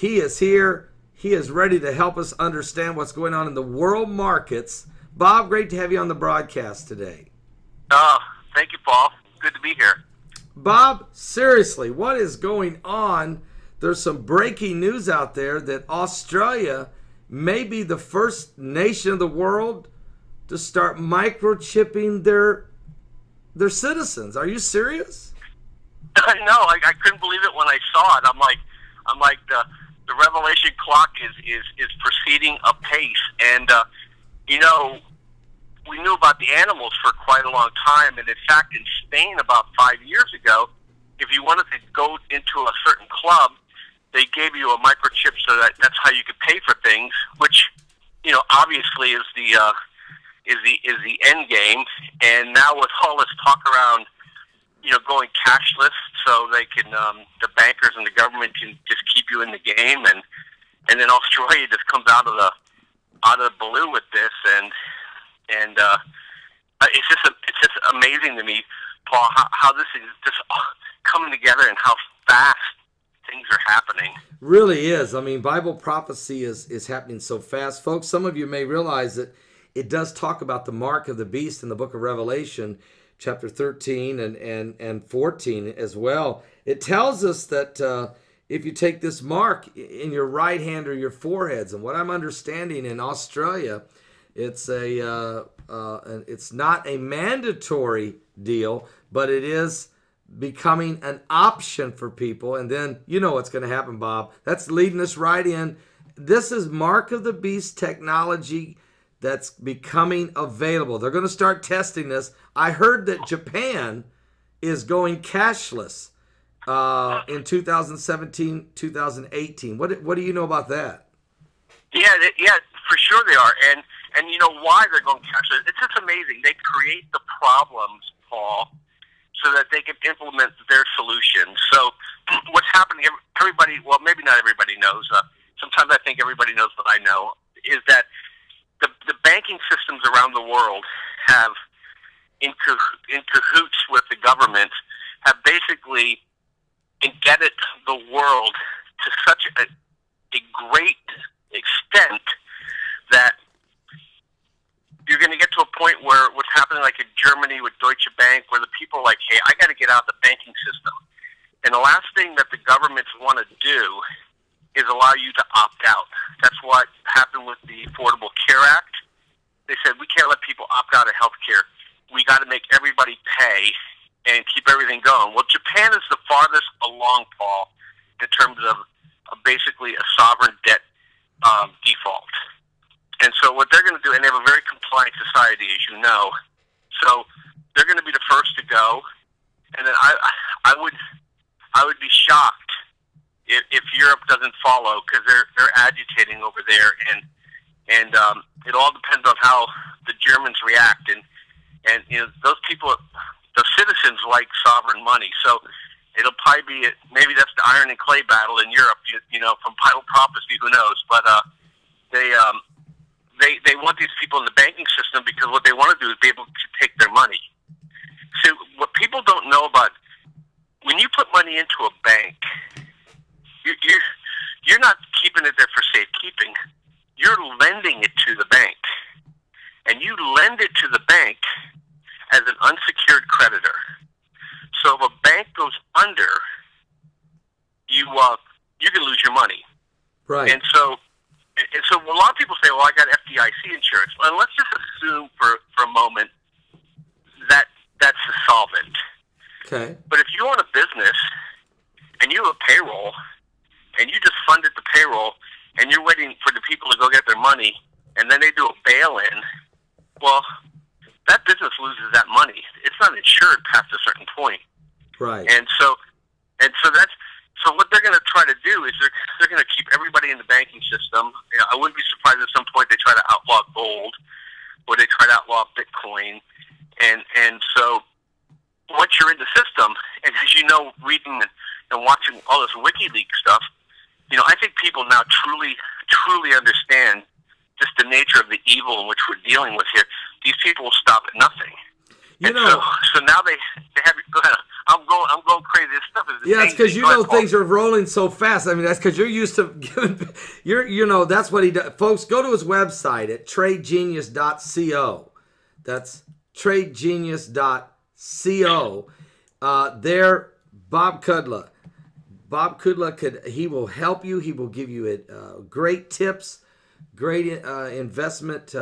He is here. He is ready to help us understand what's going on in the world markets. Bob, great to have you on the broadcast today. Thank you, Paul. Good to be here. Bob, seriously, what is going on? There's some breaking news out there that Australia may be the first nation of the world to start microchipping their citizens. Are you serious? No, I couldn't believe it when I saw it. I'm like the revelation clock is proceeding apace, and we knew about the animals for quite a long time, and in fact, in Spain about 5 years ago, if you wanted to go into a certain club, they gave you a microchip so that's how you could pay for things, which obviously is the end game. And now with all this talk around going cashless, so they can the bankers and the government can just keep you in the game, and then Australia just comes out of the blue with this, and it's just amazing to me, Paul, how this is just coming together and how fast things are happening. Really is. I mean, Bible prophecy is happening so fast. Folks, some of you may realize that it does talk about the mark of the beast in the book of Revelation, chapter 13 and 14 as well. It tells us that if you take this mark in your right hand or your foreheads, and what I'm understanding in Australia, it's not a mandatory deal, but it is becoming an option for people. And then you know what's going to happen, Bob. That's leading us right in. This is mark of the beast technology that's becoming available. They're going to start testing this. I heard that Japan is going cashless in 2017, 2018. What do you know about that? Yeah, for sure they are. And you know why they're going cashless? It's just amazing. They create the problems, Paul, so that they can implement their solutions. So what's happening, everybody, well, maybe not everybody knows, sometimes I think everybody knows what I know, is that the banking systems around the world have, in cahoots with the government, have basically indebted the world to such a great extent that you're going to get to a point where what's happening like in Germany with Deutsche Bank, where the people are like, hey, I got to get out of the banking system. And the last thing that the governments want to do is allow you to opt out. That's what happened with the Affordable Care Act. They said, we can't let people opt out of health care. We got to make everybody pay and keep everything going. Well, Japan is the farthest along, Paul, in terms of basically a sovereign debt default. And so what they're going to do, and they have a very compliant society, as you know, so they're going to be the first to go. And then I would be shocked if Europe doesn't follow, because they're agitating over there, and it all depends on how the Germans react. And those people, the citizens like sovereign money, so it'll probably be maybe that's the iron and clay battle in Europe. From Bible prophecy, who knows? But they want these people in the banking system because what they want to do is be able to take their money. So what people don't know about, when you put money into a bank, you're not keeping it there for safekeeping. You're lending it to the bank, and you lend it to the bank as an unsecured creditor. So if a bank goes under, you can lose your money. Right. And so a lot of people say, well, I got FDIC insurance. Well, let's just assume for a moment that that's a solvent. Okay. But if you own a business and you have a payroll and you just funded the payroll and you're waiting for the people to go get their money and then they do a bail-in, well, that business loses that money. It's not insured past a certain point. Right. And so what they're going to try to do is they're going to keep everybody in the banking system. I wouldn't be surprised at some point they try to outlaw gold or they try to outlaw Bitcoin. And so once you're in the system, and as you know, reading and watching all this WikiLeaks stuff, I think people now truly understand just the nature of the evil in which we're dealing with here. These people will stop at nothing. So now they have. Go ahead. I'm going crazy. This stuff is yeah, it's because you know things are rolling so fast. I mean, that's because you're used to giving. You know, that's what he does. Folks, go to his website at tradegenius.co. That's tradegenius.co. There, Bob Kudla. Bob Kudla he will help you. He will give you great tips, great investment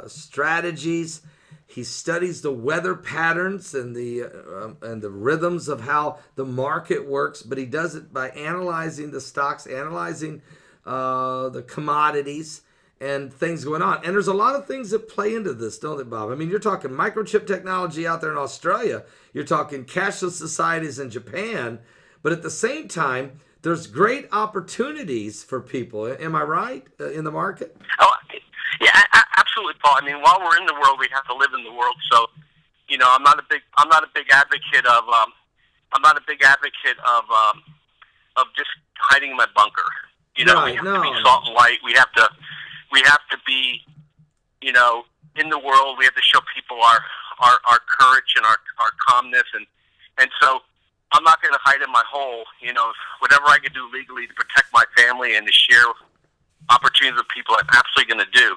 strategies. He studies the weather patterns and the rhythms of how the market works, but he does it by analyzing the stocks, analyzing the commodities and things going on. And there's a lot of things that play into this, don't they, Bob? I mean, you're talking microchip technology out there in Australia. You're talking cashless societies in Japan. But at the same time, there's great opportunities for people. Am I right in the market? Oh, yeah, absolutely, Paul. I mean, while we're in the world, we have to live in the world. So, you know, I'm not a big advocate of just hiding in my bunker. You know, we have to be salt and light. We have to be, you know, in the world. We have to show people our courage and our calmness, and so I'm not going to hide in my hole. You know, whatever I can do legally to protect my family and to share opportunities with people, I'm absolutely going to do.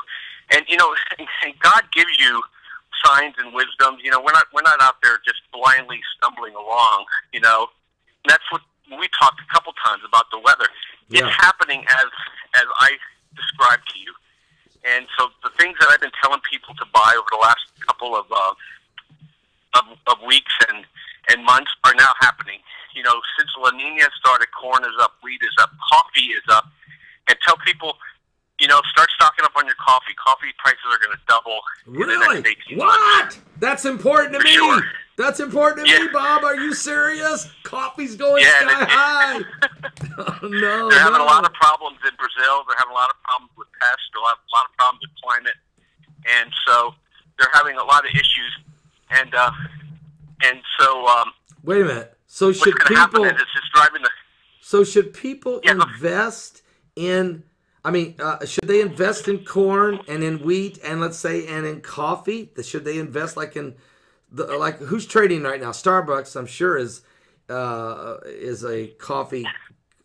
And you know, and God gives you signs and wisdom. You know, we're not out there just blindly stumbling along. You know, and that's what we talked a couple times about the weather. Yeah. It's happening as I described to you. And so the things that I've been telling people to buy over the last couple of weeks and months are now happening. You know, since La Nina started, corn is up, wheat is up, coffee is up, and tell people, you know, start stocking up on your coffee. Coffee prices are going to double in the next 18 months. What? That's important to me. Sure. That's important to me, Bob. Are you serious? Coffee's going sky high. Oh, no. They're having a lot of problems in Brazil. They're having a lot of problems with pests. They're having a lot of problems with climate, and so they're having a lot of issues. And so wait a minute. So should people? It's just driving the. So should people invest in? I mean, should they invest in corn and in wheat and let's say and in coffee? Should they invest like in like who's trading right now? Starbucks, I'm sure, is a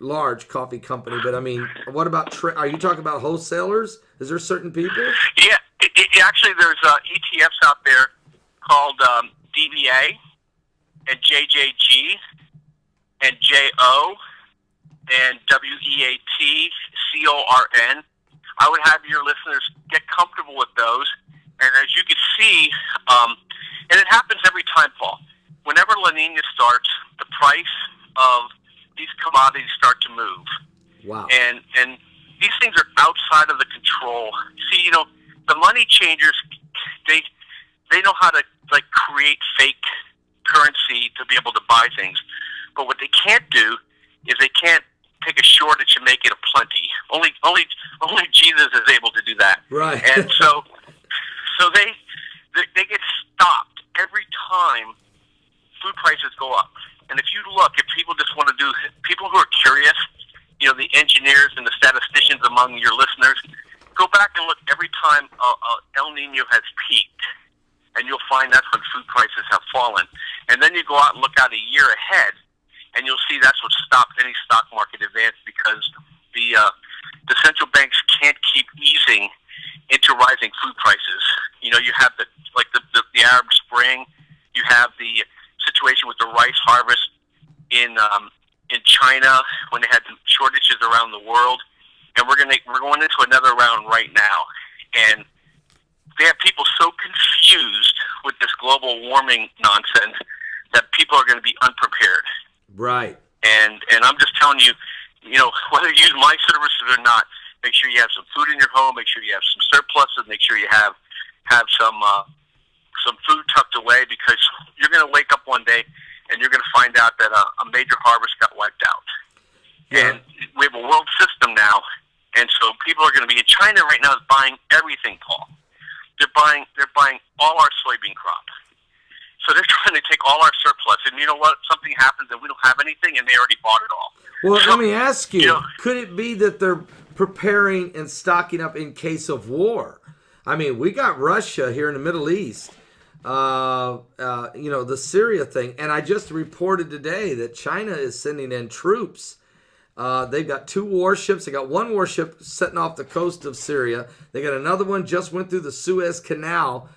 large coffee company. But I mean, what about are you talking about wholesalers? Is there certain people? Yeah, actually, there's ETFs out there called DBA and JJG and JO and WEATCORN. I would have your listeners get comfortable with those. And as you can see, and it happens every time, Paul, whenever La Nina starts, the price of these commodities start to move. Wow. And these things are outside of the control. See, you know, the money changers, they know how to like create fake currency to be able to buy things. But what they can't do is they can't take a shortage and make it a plenty. Only Jesus is able to do that. Right. And so they get stopped every time food prices go up. And if you look, if people just want to do, people who are curious, you know, the engineers and the statisticians among your listeners, go back and look every time El Nino has peaked. And you'll find that's when food prices have fallen. And then you go out and look out a year ahead, and you'll see that's what stopped any stock market advance because the central banks can't keep easing into rising food prices. You know, you have the Arab Spring, you have the situation with the rice harvest in China when they had the shortages around the world, and we're going into another round right now, and they have people so confused with this global warming nonsense that people are going to be unprepared. Right. And I'm just telling you, you know, whether you use my services or not, make sure you have some food in your home, make sure you have some surplus, and make sure you have some food tucked away, because you're going to wake up one day and you're going to find out that a major harvest got wiped out. Yeah. And we have a world system now, and so people are going to be in China right now is buying everything, Paul. They're buying all our soybean crop. So they're trying to take all our surplus, and you know what? Something happens and we don't have anything, and they already bought it all. Well, so, let me ask you, could it be that they're preparing and stocking up in case of war? I mean, we got Russia here in the Middle East the Syria thing. And I just reported today that China is sending in troops. They've got 2 warships. They got 1 warship sitting off the coast of Syria. They got another one just went through the Suez Canal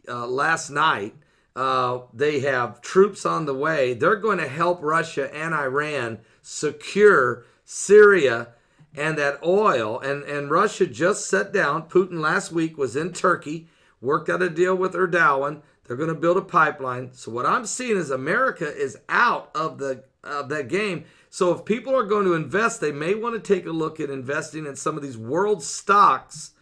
last night. They have troops on the way. They're going to help Russia and Iran secure Syria and that oil. And Russia just sat down. Putin last week was in Turkey, worked out a deal with Erdogan. They're going to build a pipeline. So what I'm seeing is America is out of that game. So if people are going to invest, they may want to take a look at investing in some of these world stocks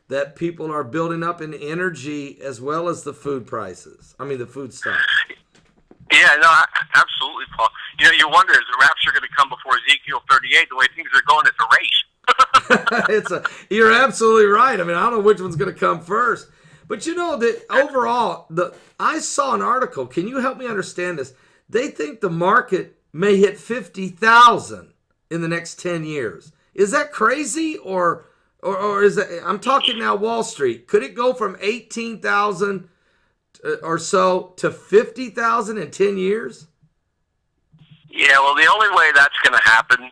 that people are building up in energy as well as the food prices. I mean, the food stocks. Yeah, no, absolutely, Paul. You wonder, is the rapture going to come before Ezekiel 38? The way things are going, it's a race. You're absolutely right. I mean, I don't know which one's going to come first. But that overall, I saw an article. Can you help me understand this? They think the market may hit 50,000 in the next 10 years. Is that crazy, or is that? I'm talking now Wall Street. Could it go from 18,000 or so to 50,000 in 10 years? Yeah, well, the only way that's going to happen,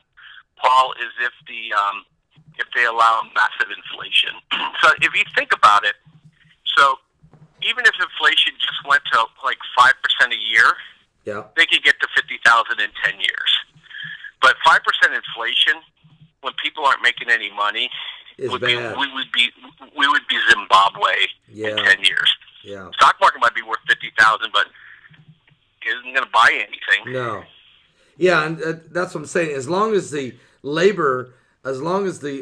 Paul, is if they allow massive inflation. So if you think about it, so even if inflation just went to like 5% a year, yeah, they could get to 50,000 in 10 years. But 5% inflation, when people aren't making any money, we would be Zimbabwe in 10 years. Yeah, stock market might be worth 50,000, but it isn't going to buy anything. No. Yeah, and that's what I'm saying. As long as the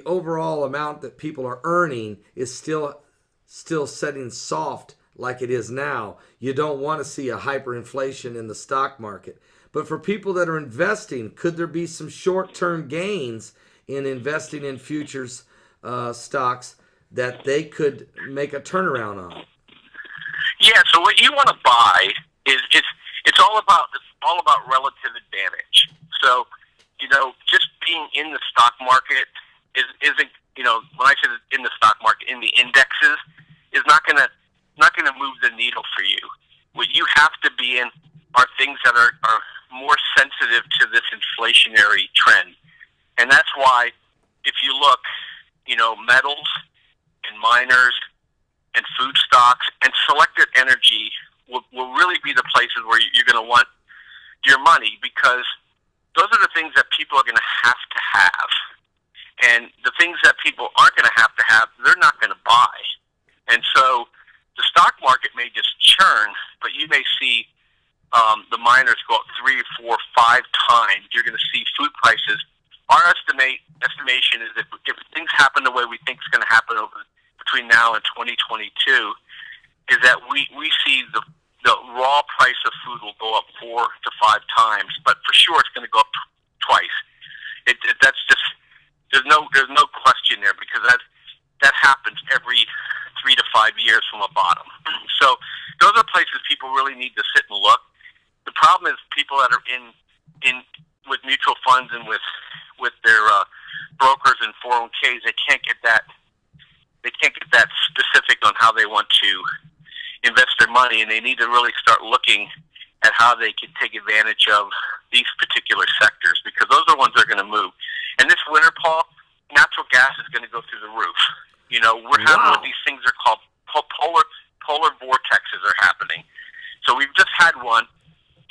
overall amount that people are earning is still setting soft like it is now, you don't want to see a hyperinflation in the stock market. But for people that are investing, could there be some short-term gains in investing in futures stocks that they could make a turnaround on? Yeah. So what you want to buy is it's all about relative advantage. So just being in the stock market isn't when I say in the stock market, in the indexes, is not gonna move the needle for you. What you have to be in are things that are more sensitive to this inflationary trend. And that's why if you look, metals and miners and food stocks and selected energy will really be the places where you're going to want your money, because those are the things that people are going to have. And the things that people aren't going to have, they're not going to buy. And so the stock market may just churn, but you may see the miners go up 3, 4, 5 times. You're going to see food prices. Our estimation is that if things happen the way we think it's going to happen between now and 2022, is that we see the raw price of food will go up 4 to 5 times, but for sure it's going to go up twice. That's just there's no question there, because that happens every 3 to 5 years from a bottom. So those are places people really need to sit and look. The problem is people that are in with mutual funds and with their brokers and 401ks, they can't get that specific on how they want to invest their money, and they need to really start looking at how they can take advantage of these particular sectors, because those are the ones that are going to move. And this winter, Paul, natural gas is going to go through the roof. We're having what these things are called polar vortexes are happening. So we've just had one.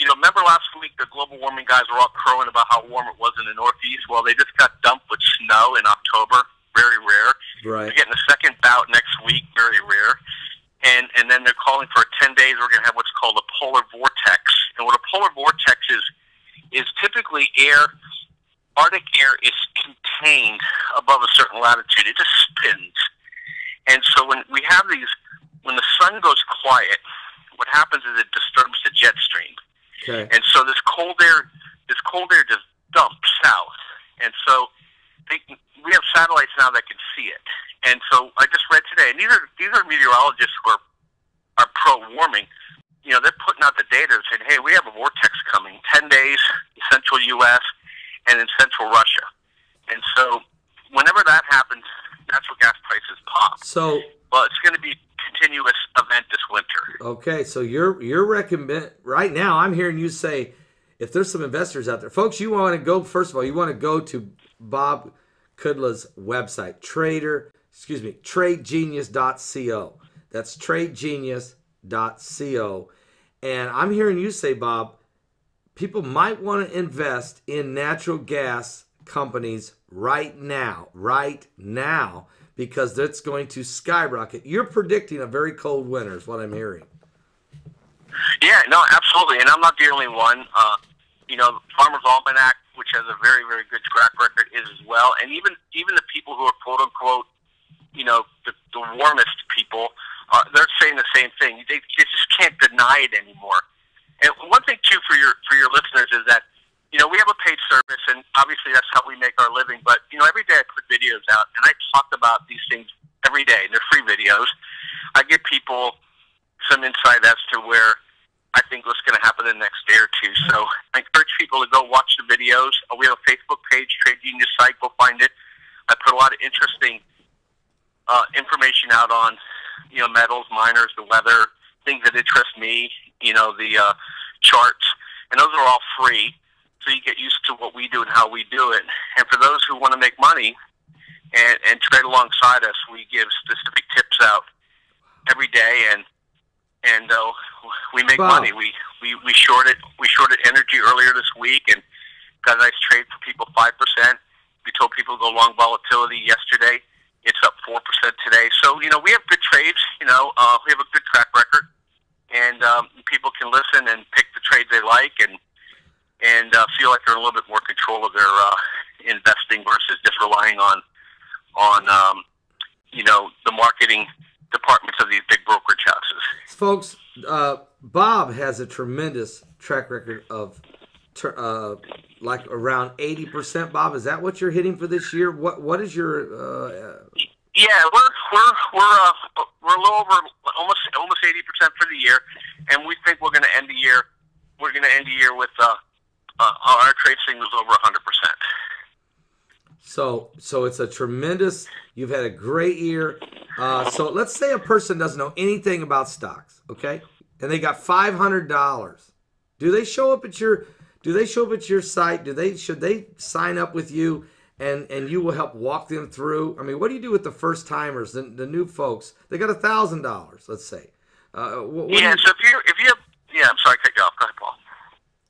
Remember last week the global warming guys were all crowing about how warm it was in the Northeast? Well, they just got dumped with snow in October. Very rare. Right. We're getting a second bout next week. Very rare. And then they're calling for 10 days. We're going to have what's called a polar vortex. And what a polar vortex is typically Arctic air is contained above a certain latitude. It just spins. And so when we have when the sun goes quiet, what happens is it disturbs the jet stream. Okay. And so this cold air just dumps south. And so we have satellites now that can see it. And so I just read today, and these are meteorologists who are pro-warming. They're putting out the data and saying, hey, we have a vortex coming, 10 days in central U.S. and in central Russia. And so whenever that happens, natural gas prices pop. So, well, it's going to be continuous event this winter. Okay, so you're recommend right now. I'm hearing you say, if there's some investors out there, folks, you want to go. First of all, you want to go to Bob Kudla's website, tradegenius.co. That's tradegenius.co. And I'm hearing you say, Bob, people might want to invest in natural gas companies right now, because that's going to skyrocket. You're predicting a very cold winter is what I'm hearing. Yeah, no, absolutely. And I'm not the only one. Farmer's Almanac, which has a very, very good track record, is as well. And even the people who are quote unquote, the warmest people, they're saying the same thing. They just can't deny it anymore. And one thing too for your listeners is that we have a paid service, and obviously that's how we make our living. But every day I put videos out, and I talk about these things every day. And they're free videos. I give people some insight as to where I think what's going to happen in the next day or two. So I encourage people to go watch the videos. We have a Facebook page, Trade Genius site. Go find it. I put a lot of interesting information out on, metals, miners, the weather, things that interest me, the charts. And those are all free. So you get used to what we do and how we do it. And for those who want to make money and trade alongside us, we give specific tips out every day, and we make money. We shorted energy earlier this week and got a nice trade for people, 5%. We told people to go long volatility yesterday. It's up 4% today. So we have good trades. We have a good track record, and people can listen and pick the trades they like and feel like they're in a little bit more control of their investing versus just relying on the marketing departments of these big brokerage houses. Folks, Bob has a tremendous track record of like around 80%. Bob, is that what you're hitting for this year? What is your? Yeah, we're a little over almost 80% for the year, and we think we're going to end the year. We're going to end the year with our trade signals over 100%. So it's a tremendous. You've had a great year. So let's say a person doesn't know anything about stocks, okay, and they got $500. Do they show up at your site? Should they sign up with you, and you will help walk them through? I mean, what do you do with the first timers, the new folks? They got $1,000, let's say. So if you I'm sorry, cut you off. Go ahead, Paul.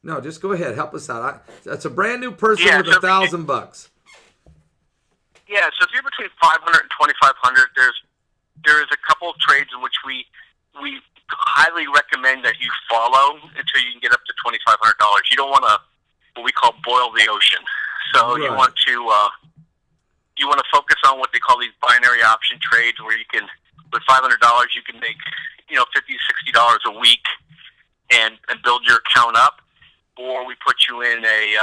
No, just go ahead. Help us out. That's a brand new person with $1,000. Yeah, so if you're between 500 and 2,500, there is a couple of trades in which we highly recommend that you follow until you can get up to $2,500. You don't want to what we call boil the ocean. So right. you want to focus on what they call these binary option trades, where you can, with $500, you can make $50, $60 a week and build your account up. Or we put you in a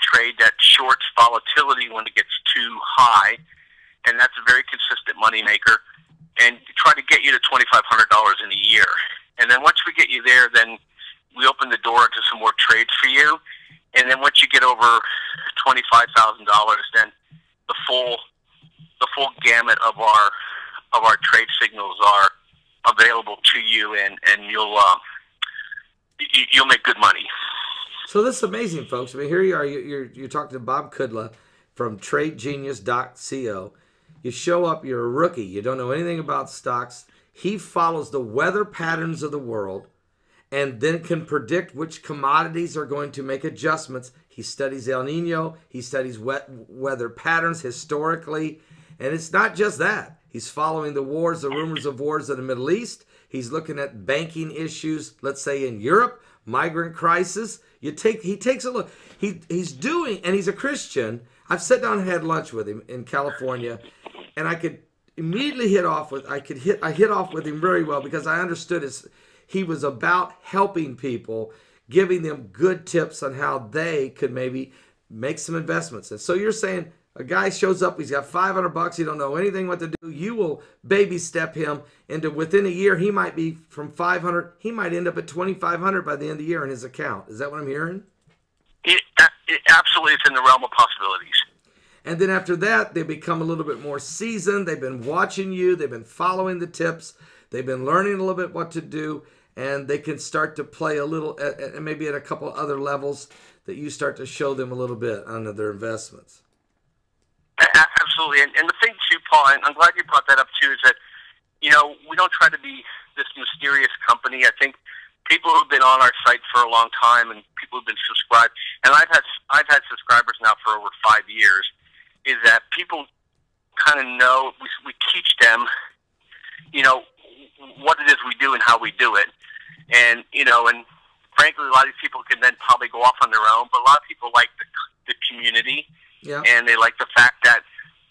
trade that shorts volatility when it gets too high, and that's a very consistent money maker, and try to get you to $2,500 in a year. And then once we get you there, then we open the door to some more trades for you. And then once you get over $25,000, then the full gamut of our trade signals are available to you, and you'll make good money. So this is amazing, folks. I mean, here you are. You're talking to Bob Kudla from TradeGenius.co. You show up. You're a rookie. You don't know anything about stocks. He follows the weather patterns of the world, and then can predict which commodities are going to make adjustments. He studies El Nino. He studies weather patterns historically, and it's not just that. He's following the wars, the rumors of wars in the Middle East. He's looking at banking issues, let's say in Europe, migrant crisis. He takes a look. He's doing, and he's a Christian. I've sat down and had lunch with him in California, and I could immediately hit off with him very well, because I understood he was about helping people, giving them good tips on how they could maybe make some investments. And so you're saying a guy shows up, he's got $500, he don't know anything what to do. You will baby step him into, within a year, he might be from 500, he might end up at 2,500 by the end of the year in his account. Is that what I'm hearing? It absolutely, it's in the realm of possibilities. And then after that, they become a little bit more seasoned. They've been watching you. They've been following the tips. They've been learning a little bit what to do, and they can start to play a little, and maybe at a couple other levels that you start to show them a little bit on their investments. Absolutely. And the thing, too, Paul, and I'm glad you brought that up, too, is that, we don't try to be this mysterious company. I think people who've been on our site for a long time and people who've been subscribed, and I've had subscribers now for over 5 years, is that people kind of know, we teach them, what it is we do and how we do it. And, and frankly, a lot of these people can then probably go off on their own, but a lot of people like the community, and they like the fact that,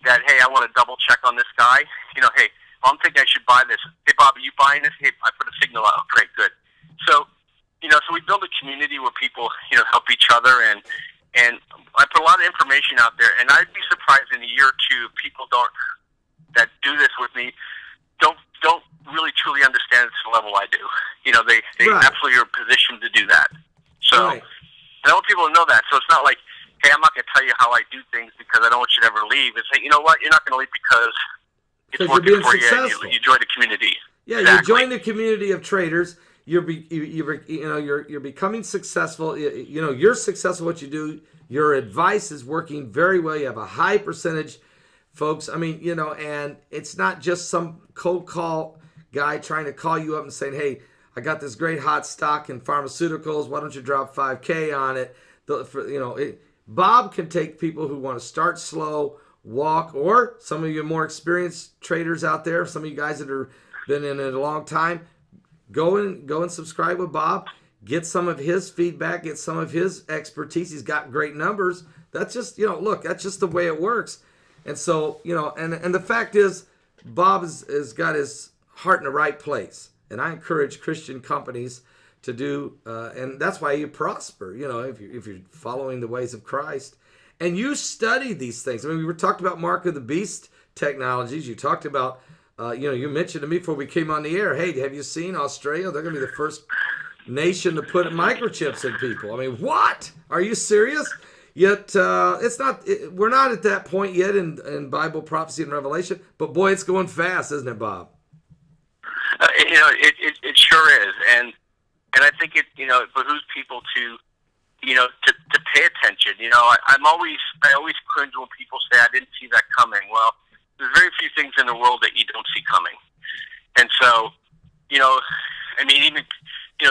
hey, I want to double check on this guy. Hey, I'm thinking I should buy this. Hey, Bob, are you buying this? Hey, I put a signal out. Great, good. So, so we build a community where people, help each other, and I put a lot of information out there, and I'd be surprised in a year or two if people that do this with me don't really truly understand it to the level I do. They Right. absolutely are positioned to do that. So Right. I want people to know that. So it's not like, hey, I'm not going to tell you how I do things because I don't want you to ever leave. It's like, you know what, you're not going to leave because it's Because working you're being for you. successful. You join the community. Yeah, Exactly. you join the community of traders. You're becoming successful. You're successful at what you do. Your advice is working very well. You have a high percentage, folks. I mean, and it's not just some cold call guy trying to call you up and saying, "Hey, I got this great hot stock in pharmaceuticals. Why don't you drop 5K on it?" Bob can take people who want to start slow, walk, or some of you more experienced traders out there, some of you guys that have been in it a long time, go and subscribe with Bob. Get some of his feedback. Get some of his expertise. He's got great numbers. That's just, look, that's just the way it works. And so, and the fact is, Bob has got his heart in the right place. And I encourage Christian companies to do, and that's why you prosper, if you're following the ways of Christ. And you study these things. I mean, we were talking about Mark of the Beast technologies. You talked about, you mentioned to me before we came on the air, hey, have you seen Australia? They're going to be the first nation to put microchips in people. I mean, what? Are you serious? Yet we're not at that point yet in Bible prophecy and Revelation, but boy, it's going fast, isn't it, Bob? It sure is, and I think it behooves people to pay attention. I always cringe when people say I didn't see that coming. Well, there's very few things in the world that you don't see coming, and so even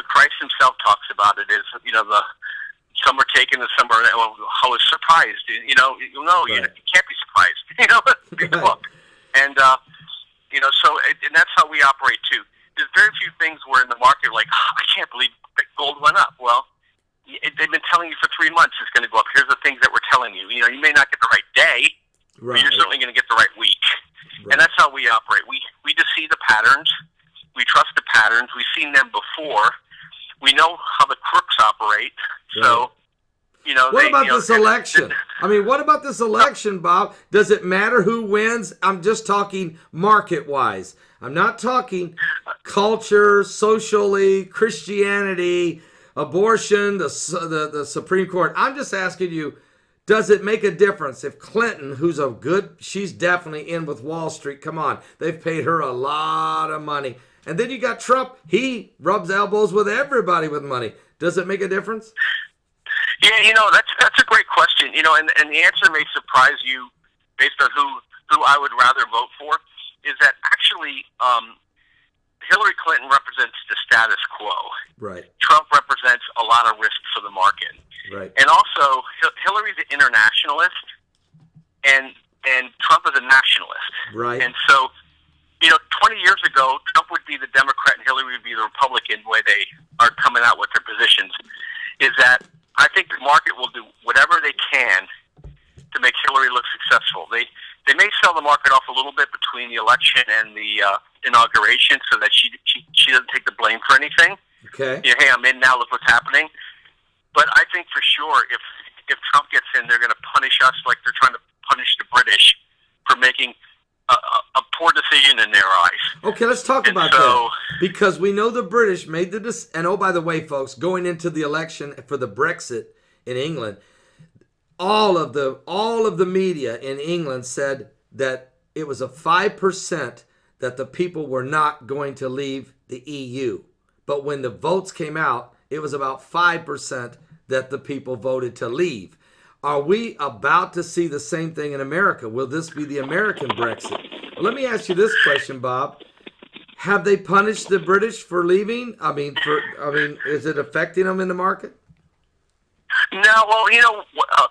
Christ himself talks about it as some are taken and some are. Well, I was surprised. Right. You can't be surprised. Big book, and and that's how we operate too. There's very few things where in the market like, I can't believe that gold went up. Well, they've been telling you for 3 months it's going to go up. Here's the things that we're telling you. You may not get the right day, Right. but you're certainly going to get the right week. Right. And that's how we operate. We just see the patterns. We trust the patterns. We've seen them before. We know how the crooks operate. Right. So, What about this election? I mean, what about this election, Bob? Does it matter who wins? I'm just talking market-wise. I'm not talking culture, socially, Christianity, abortion, the Supreme Court. I'm just asking you, does it make a difference if Clinton, she's definitely in with Wall Street. Come on, they've paid her a lot of money. And then you got Trump. He rubs elbows with everybody with money. Does it make a difference? Yeah, that's a great question. And the answer may surprise you based on who I would rather vote for. Is that actually Hillary Clinton represents the status quo. Right. Trump represents a lot of risk for the market. Right. And also, Hillary's an internationalist, and Trump is a nationalist. Right. And so, 20 years ago, Trump would be the Democrat and Hillary would be the Republican, the way they are coming out with their positions. Is that I think the market will do whatever they can to make Hillary look successful. They may sell the market off a little bit between the election and the inauguration so that she doesn't take the blame for anything. Okay. Hey, I'm in now, look what's happening. But I think for sure if Trump gets in, they're going to punish us like they're trying to punish the British for making a poor decision in their eyes. Okay, let's talk about that. Because we know the British made the decision. And oh, by the way, folks, going into the election for the Brexit in England, all of the media in England said that it was a 5% that the people were not going to leave the EU. But when the votes came out, it was about 5% that the people voted to leave. Are we about to see the same thing in America? Will this be the American Brexit? Well, let me ask you this question, Bob. Have they punished the British for leaving? I mean, is it affecting them in the market? No, well,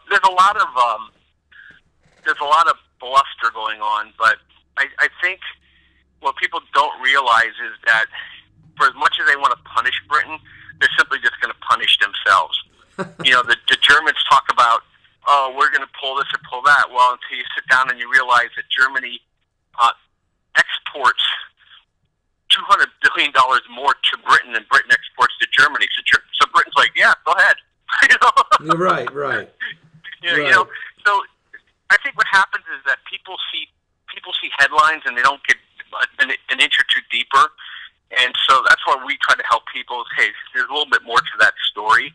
there's a lot of bluster going on, but I think what people don't realize is that for as much as they want to punish Britain, they're simply just going to punish themselves. The Germans talk about, oh, we're going to pull this or pull that. Well, until you sit down and you realize that Germany exports $200 billion more to Britain than Britain exports to Germany. So Britain's like, yeah, go ahead. Right. So I think what happens is that people see headlines and they don't get an inch or two deeper, and so that's why we try to help people. Hey, there's a little bit more to that story,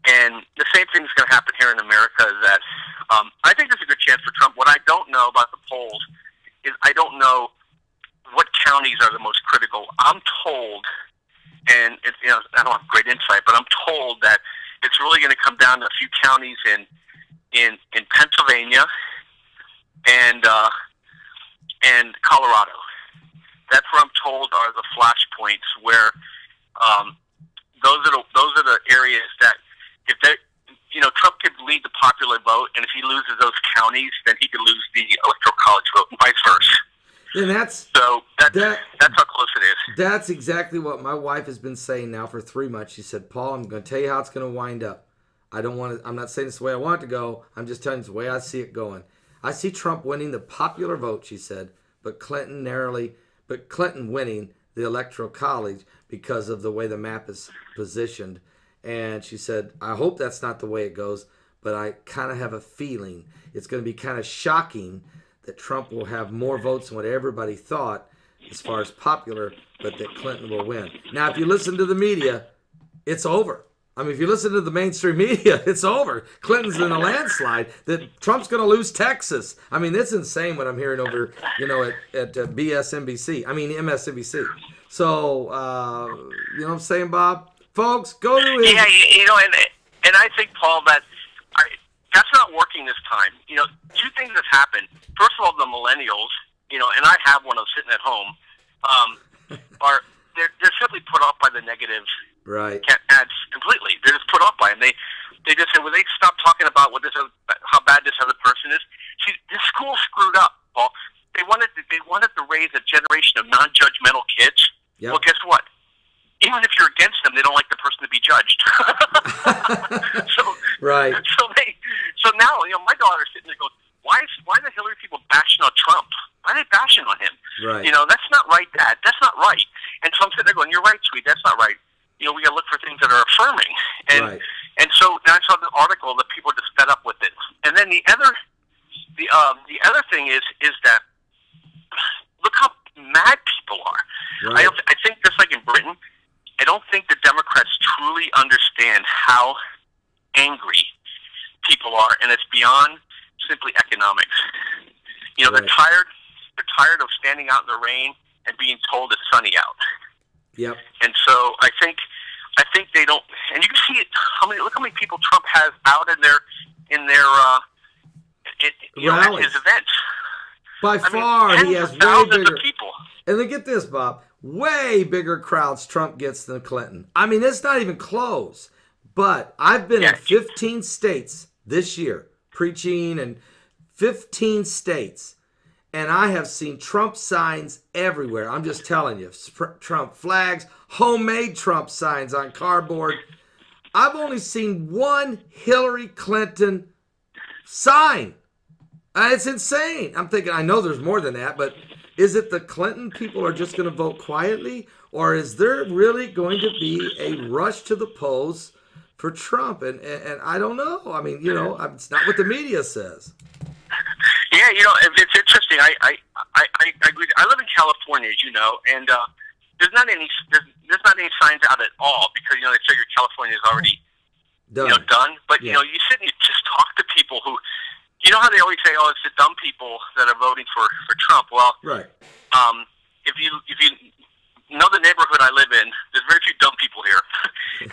and the same thing is going to happen here in America. Is that I think there's a good chance for Trump. What I don't know about the polls is I don't know what counties are the most critical. I'm told, and it's, I don't have great insight, but I'm told that it's really going to come down to a few counties in Pennsylvania and Colorado. That's where I'm told are the flashpoints where those are the areas that if they, Trump could lead the popular vote, and if he loses those counties, then he could lose the electoral college vote, and vice versa. And that's how close it is. That's exactly what my wife has been saying now for 3 months. She said, Paul, I'm going to tell you how it's going to wind up. I'm not saying it's the way I want it to go. I'm just telling you it's the way I see it going. I see Trump winning the popular vote, she said, but Clinton winning the electoral college because of the way the map is positioned. And she said, I hope that's not the way it goes, but I kind of have a feeling it's going to be kind of shocking that Trump will have more votes than what everybody thought as far as popular, but that Clinton will win. Now, if you listen to the media, it's over. I mean, if you listen to the mainstream media, it's over. Clinton's in a landslide. That Trump's going to lose Texas. I mean, it's insane what I'm hearing over, at MSNBC. So, you know what I'm saying, Bob? Folks, go to his... Yeah, and I think, Paul, that that's not working this time. Two things have happened. First of all, the millennials, and I have one of them sitting at home, they're simply put off by the negative ads completely. They're just put off by them. They just say, well, they stop talking about how bad this other person is. See, this school screwed up, Paul. They wanted to raise a generation of non-judgmental kids. Yep. Well, guess what? Even if you're against them, they don't like the person to be judged. Right. So now, my daughter's sitting there going, why are the Hillary people bashing on Trump? Why are they bashing on him? Right. That's not right, Dad. That's not right. And so I'm sitting there going, you're right, sweet. That's not right. We got to look for things that are affirming. And so I saw the article that people are just fed up with it. And then the other thing is that look how mad people are. Right. I think just like in Britain, I don't think the Democrats truly understand how angry people are, and it's beyond simply economics. They're tired. They're tired of standing out in the rain and being told it's sunny out. Yep. And so I think they don't. And you can see it. Look how many people Trump has out at his events. By far, he has way bigger people. And look at this, Bob. Way bigger crowds Trump gets than Clinton. I mean, it's not even close. But I've been in 15 states this year, preaching in 15 states. And I have seen Trump signs everywhere. I'm just telling you. Trump flags, homemade Trump signs on cardboard. I've only seen one Hillary Clinton sign. It's insane. I'm thinking, I know there's more than that, but is it the Clinton people are just going to vote quietly? Or is there really going to be a rush to the polls for Trump? And I don't know. I mean, it's not what the media says. Yeah, it's interesting. I agree. I live in California, as you know, and there's not any signs out at all because they say California is already done. But you sit and you just talk to people who, how they always say, oh, it's the dumb people that are voting for Trump. Well, right. you know the neighborhood I live in, there's very few dumb people here,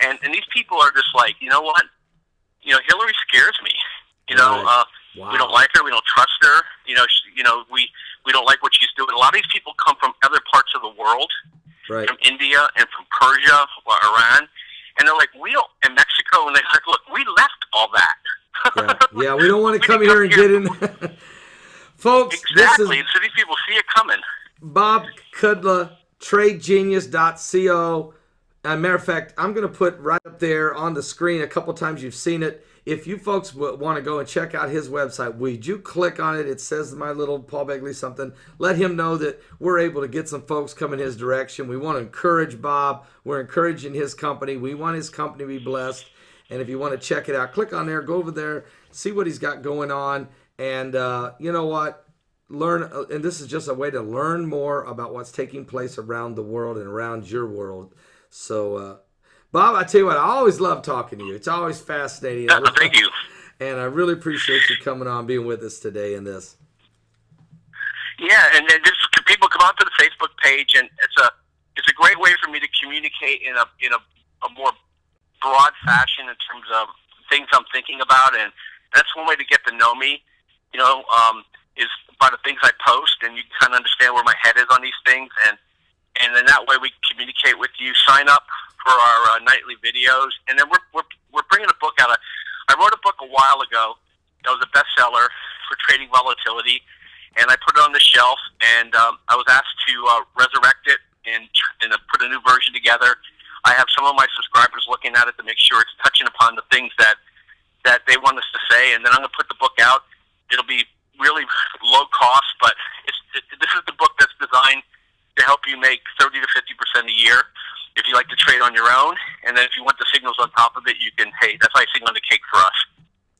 and these people are just like, you know what, Hillary scares me. Wow. We don't like her. We don't trust her. We don't like what she's doing. A lot of these people come from other parts of the world, right, from India and from Persia or Iran, and they're like, we don't, in Mexico, and they're like, look, we left all that. Yeah, we don't want to come here and get in. Folks, exactly. So these people see it coming. Bob Kudla, tradegenius.co. Matter of fact, I'm going to put right up there on the screen a couple times. You've seen it. If you folks want to go and check out his website, would you click on it? It says my little Paul Begley something. Let him know that we're able to get some folks coming his direction. We want to encourage Bob. We're encouraging his company. We want his company to be blessed. And if you want to check it out, click on there, go over there, see what he's got going on. And you know what? Learn, and this is just a way to learn more about what's taking place around the world and around your world. So, Bob, I tell you what, I always love talking to you. It's always fascinating. Thank you. And I really appreciate you coming on, being with us today in this. Yeah, and then just people come out to the Facebook page, and it's a great way for me to communicate in a more broad fashion in terms of things I'm thinking about, and that's one way to get to know me. Is by the things I post, and you kind of understand where my head is on these things, and then that way we communicate with you. Sign up for our nightly videos, and then we're bringing a book out. I wrote a book a while ago that was a bestseller for trading volatility, and I put it on the shelf, and I was asked to resurrect it and put a new version together. I have some of my subscribers looking at it to make sure it's touching upon the things that they want us to say, and then I'm going to put the book out. It'll be really low cost, but this is the book that's designed to help you make 30 to 50% a year if you like to trade on your own, and then if you want the signals on top of it, you can. Hey, that's icing on the cake for us.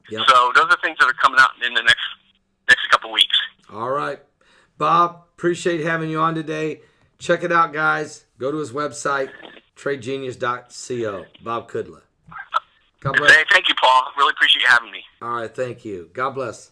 Yep. So those are things that are coming out in the next couple weeks. All right, Bob, appreciate having you on today. Check it out, guys. Go to his website, tradegenius.co. Bob Kudla. God bless. Hey, thank you, Paul. Really appreciate you having me. All right, thank you. God bless.